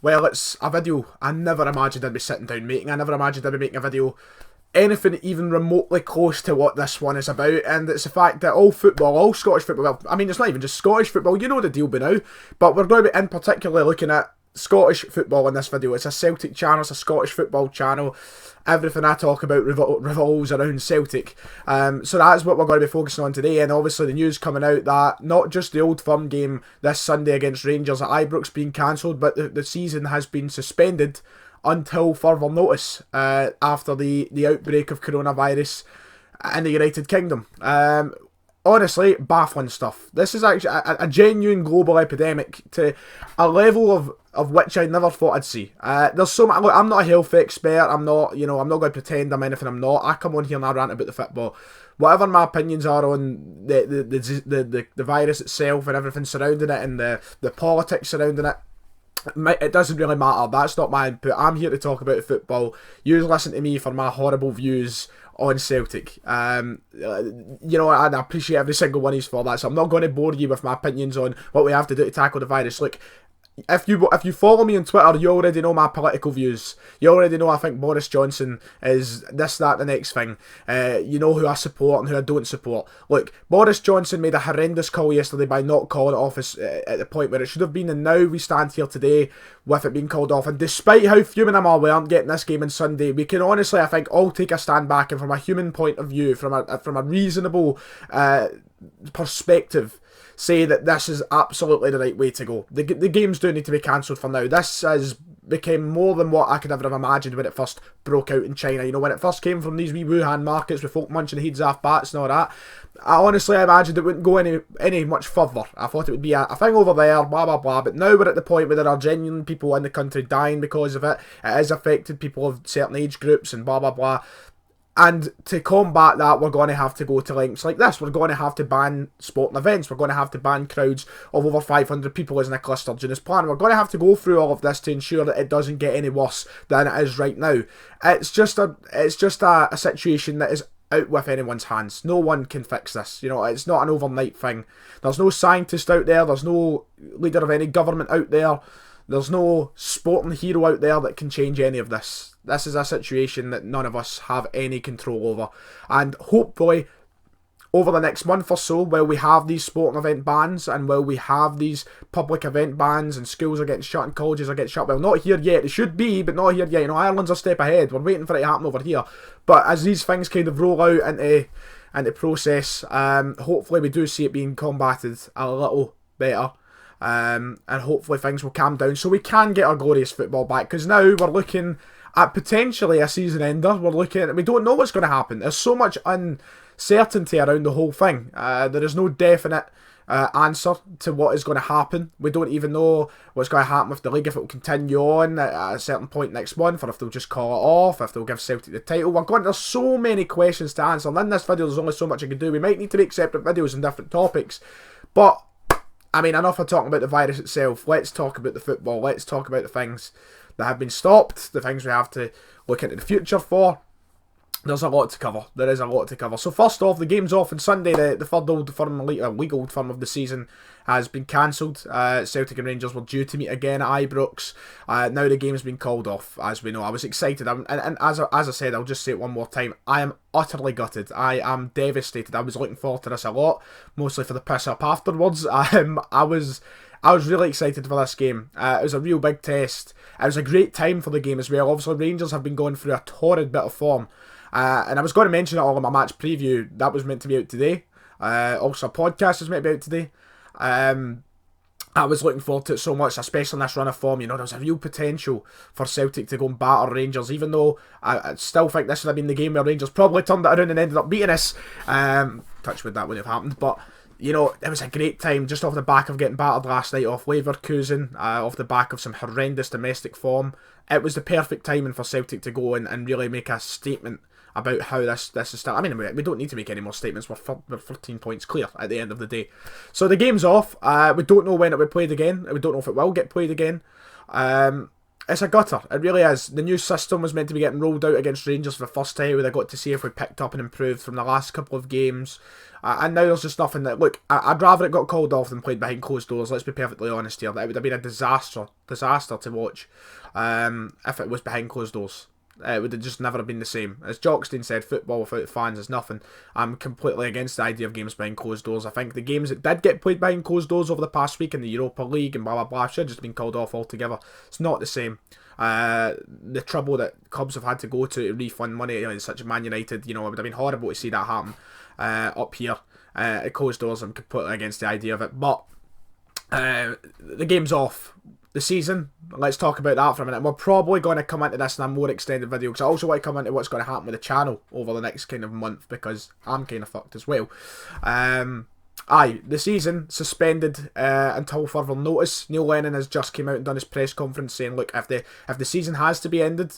Well, it's a video I never imagined I'd be sitting down making. I never imagined I'd be making a video anything even remotely close to what this one is about, and it's the fact that all football, all Scottish football, well, I mean, it's not even just Scottish football, you know the deal by now, but we're going to be in particular looking at Scottish football in this video. It's a Celtic channel, it's a Scottish football channel. Everything I talk about revolves around Celtic. So that's what we're going to be focusing on today, and obviously the news coming out that not just the Old Firm game this Sunday against Rangers at Ibrox being cancelled, but the season has been suspended until further notice after the outbreak of coronavirus in the United Kingdom. Honestly, baffling stuff. This is actually a genuine global epidemic to a level of which I never thought I'd see. There's so much. Look, I'm not a health expert. I'm not going to pretend I'm anything I'm not. I come on here and I rant about the football. Whatever my opinions are on the virus itself and everything surrounding it and the politics surrounding it, it doesn't really matter. That's not my input. I'm here to talk about football. You listen to me for my horrible views on Celtic. And I appreciate every single one of you for that, so I'm not going to bore you with my opinions on what we have to do to tackle the virus. Look, if you follow me on Twitter, you already know my political views. You already know I think Boris Johnson is this, that, the next thing. You know who I support and who I don't support. Look, Boris Johnson made a horrendous call yesterday by not calling it off at the point where it should have been, and now we stand here today with it being called off. And despite how fuming I'm all, we aren't getting this game on Sunday, we can honestly, I think, all take a stand back and from a human point of view, from a reasonable perspective, say that this is absolutely the right way to go. The games do need to be cancelled for now. This has become more than what I could ever have imagined when it first broke out in China. You know, when it first came from these wee Wuhan markets with folk munching heads off bats and all that, I honestly imagined it wouldn't go any much further. I thought it would be a thing over there, blah blah blah, but now we're at the point where there are genuine people in the country dying because of it. It has affected people of certain age groups and blah blah blah. And to combat that, we're going to have to go to lengths like this. We're going to have to ban sporting events. We're going to have to ban crowds of over 500 people as Nicola Sturgeon is planning. We're going to have to go through all of this to ensure that it doesn't get any worse than it is right now. It's just a situation that is out with anyone's hands. No one can fix this. You know, it's not an overnight thing. There's no scientist out there. There's no leader of any government out there. There's no sporting hero out there that can change any of this. This is a situation that none of us have any control over. And hopefully, over the next month or so, while we have these sporting event bans and while we have these public event bans and schools are getting shut and colleges are getting shut, well, not here yet. They should be, but not here yet. You know, Ireland's a step ahead. We're waiting for it to happen over here. But as these things kind of roll out into process, hopefully we do see it being combated a little better. And hopefully things will calm down so we can get our glorious football back, because now we're looking at potentially a season ender. We don't know what's going to happen. There's so much uncertainty around the whole thing. There is no definite answer to what is going to happen. We don't even know what's going to happen with the league, if it will continue on at a certain point next month, or if they'll just call it off, if they'll give Celtic the title. There's so many questions to answer, and in this video there's only so much I can do. We might need to make separate videos on different topics, but I mean, enough of talking about the virus itself. Let's talk about the football. Let's talk about the things that have been stopped, the things we have to look into the future for. There's a lot to cover. There is a lot to cover. So first off, the game's off on Sunday. The third Old Firm, league Old Firm of the season has been cancelled. Celtic and Rangers were due to meet again at Ibrox. Now the game's been called off, as we know. I was excited, and as I said, I'll just say it one more time, I am utterly gutted. I am devastated. I was looking forward to this a lot, mostly for the piss up afterwards. I was really excited for this game. It was a real big test. It was a great time for the game as well. Obviously, Rangers have been going through a torrid bit of form. And I was going to mention it all in my match preview. That was meant to be out today. Also, a podcast is meant to be out today. I was looking forward to it so much, especially in this run of form. You know, there was a real potential for Celtic to go and batter Rangers, even though I still think this would have been the game where Rangers probably turned it around and ended up beating us. Touch wood, that wouldn't have happened. But, you know, it was a great time just off the back of getting battered last night off Leverkusen, off the back of some horrendous domestic form. It was the perfect timing for Celtic to go and really make a statement about how this is still. I mean, we don't need to make any more statements. We're 13 points clear at the end of the day. So the game's off. We don't know when it will be played again. We don't know if it will get played again. It's a gutter. It really is. The new system was meant to be getting rolled out against Rangers for the first time, where they got to see if we picked up and improved from the last couple of games. And now there's just nothing that... Look, I'd rather it got called off than played behind closed doors. Let's be perfectly honest here. It would have been a disaster to watch if it was behind closed doors. It would have just never have been the same. As Jockstein said, football without fans is nothing. I'm completely against the idea of games behind closed doors. I think the games that did get played behind closed doors over the past week in the Europa League and blah blah blah should have just been called off altogether. It's not the same. The trouble that clubs have had to go to refund money, such as Man United, it would have been horrible to see that happen up here at closed doors. I'm completely against the idea of it. But the game's off. The season, let's talk about that for a minute. We're probably going to come into this in a more extended video, because I also want to come into what's going to happen with the channel over the next kind of month, because I'm kind of fucked as well. The season suspended until further notice. Neil Lennon has just came out and done his press conference saying, look, if the season has to be ended,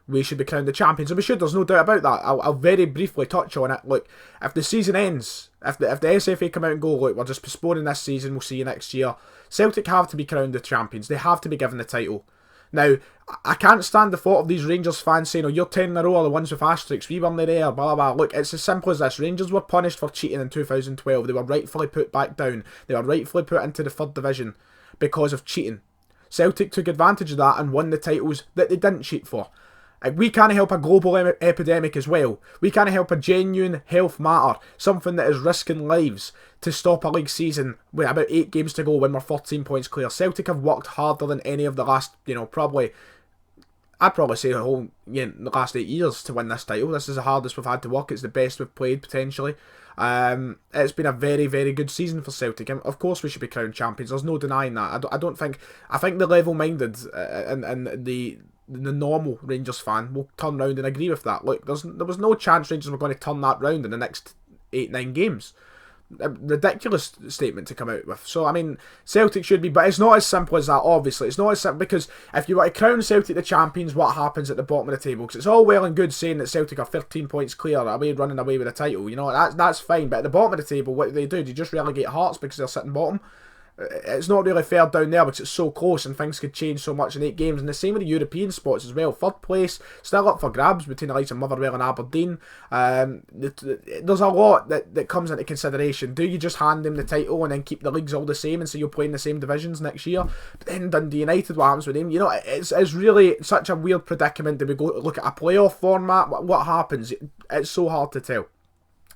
we should be crowned the champions, and we should. There's no doubt about that. I'll very briefly touch on it. Look, if the season ends, if the SFA come out and go, look, we're just postponing this season, we'll see you next year, Celtic have to be crowned the champions. They have to be given the title. Now, I can't stand the thought of these Rangers fans saying, oh, you're 10 in a row, the ones with asterisks, we weren't there, blah, blah, blah. Look, it's as simple as this. Rangers were punished for cheating in 2012. They were rightfully put back down. They were rightfully put into the third division because of cheating. Celtic took advantage of that and won the titles that they didn't cheat for. We can't help a global epidemic as well. We can't help a genuine health matter, something that is risking lives, to stop a league season with about 8 games to go when we're 13 points clear. Celtic have worked harder than any of the last, I'd probably say the last 8 years to win this title. This is the hardest we've had to work. It's the best we've played, potentially. It's been a very, very good season for Celtic. And of course we should be crowned champions. There's no denying that. I think the level-minded and the normal Rangers fan will turn round and agree with that. Look, there was no chance Rangers were going to turn that round in the next 8-9 games. A ridiculous statement to come out with. So, I mean, Celtic should be, but it's not as simple as that, obviously. It's not as simple, because if you want to crown Celtic the champions, what happens at the bottom of the table? Because it's all well and good saying that Celtic are 13 points clear, running away with the title. That's fine, but at the bottom of the table, what do? Do you just relegate Hearts because they're sitting bottom? It's not really fair down there because it's so close and things could change so much in 8 games. And the same with the European spots as well. Third place, still up for grabs between the likes of Motherwell and Aberdeen. There's a lot that comes into consideration. Do you just hand them the title and then keep the leagues all the same and so you'll play in the same divisions next year? But then Dundee United, what happens with them? It's really such a weird predicament that we go to look at a playoff format. What happens? It's so hard to tell.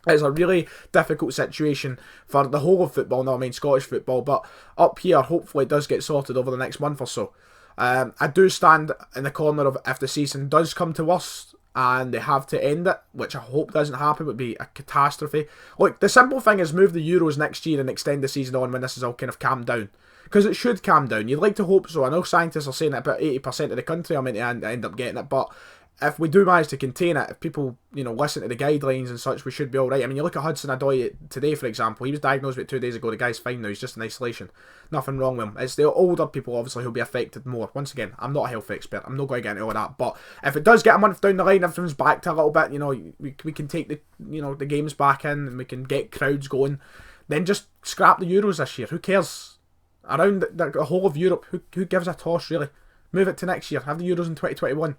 It's a really difficult situation for the whole of football, not I mean Scottish football, but up here, hopefully it does get sorted over the next month or so. I do stand in the corner of, if the season does come to us and they have to end it, which I hope doesn't happen, would be a catastrophe. Look, the simple thing is move the Euros next year and extend the season on when this is all kind of calmed down. Because it should calm down. You'd like to hope so. I know scientists are saying that about 80% of the country are meant to end up getting it, but if we do manage to contain it, if people, listen to the guidelines and such, we should be alright. I mean, you look at Hudson-Odoi today, for example. He was diagnosed with 2 days ago. The guy's fine now. He's just in isolation. Nothing wrong with him. It's the older people, obviously, who'll be affected more. Once again, I'm not a health expert. I'm not going to get into all that. But if it does get a month down the line, everything's back to a little bit, we can take the games back in and we can get crowds going. Then just scrap the Euros this year. Who cares? Around the whole of Europe, who gives a toss, really? Move it to next year. Have the Euros in 2021.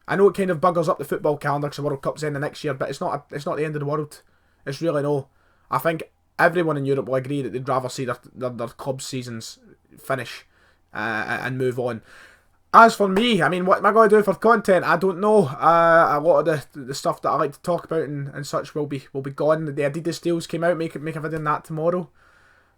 I know it kind of buggers up the football calendar because the World Cup's in the next year, but it's not the end of the world. It's really no. I think everyone in Europe will agree that they'd rather see their club seasons finish and move on. As for me, I mean, what am I going to do for content? I don't know. A lot of the stuff that I like to talk about and such will be gone. The Adidas deals came out. Make a video on that tomorrow.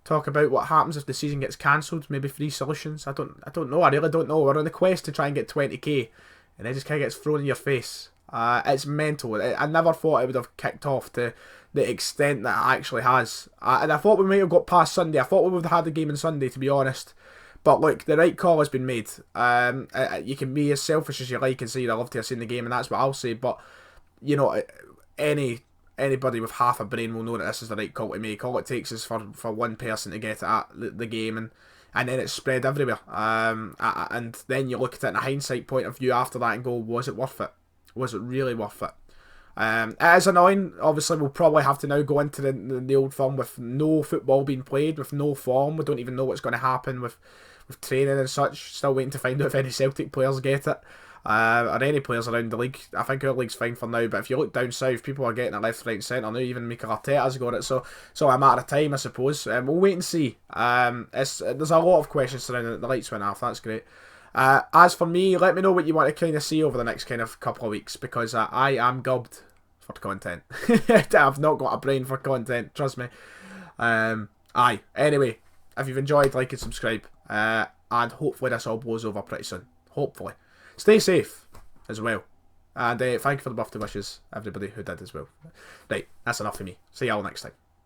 Talk about what happens if the season gets cancelled. Maybe 3 solutions. I don't know. I really don't know. We're on the quest to try and get 20k. And it just kind of gets thrown in your face. It's mental. I never thought it would have kicked off to the extent that it actually has. And I thought we might have got past Sunday. I thought we would have had the game on Sunday, to be honest. But look, the right call has been made. You can be as selfish as you like and say you'd love to have seen the game, and that's what I'll say. But, anybody with half a brain will know that this is the right call to make. All it takes is for one person to get at the game, and then it's spread everywhere. And then you look at it in a hindsight point of view after that and go, was it worth it? Was it really worth it? It is annoying. Obviously, we'll probably have to now go into the old firm with no football being played, with no form. We don't even know what's going to happen with with training and such. Still waiting to find out if any Celtic players get it. Or any players around the league. I think our league's fine for now, but if you look down south, people are getting it left, right and centre now. Even Mikel Arteta's got it, so a matter of time, I suppose. We'll wait and see. There's a lot of questions surrounding it. The lights went off, that's great. As for me, let me know what you want to kind of see over the next kind of couple of weeks, because I am gubbed for content. I've not got a brain for content, trust me. Anyway, if you've enjoyed, like and subscribe, and hopefully this all blows over pretty soon. Hopefully. Stay safe as well. And thank you for the birthday wishes, everybody who did as well. Right, that's enough for me. See you all next time.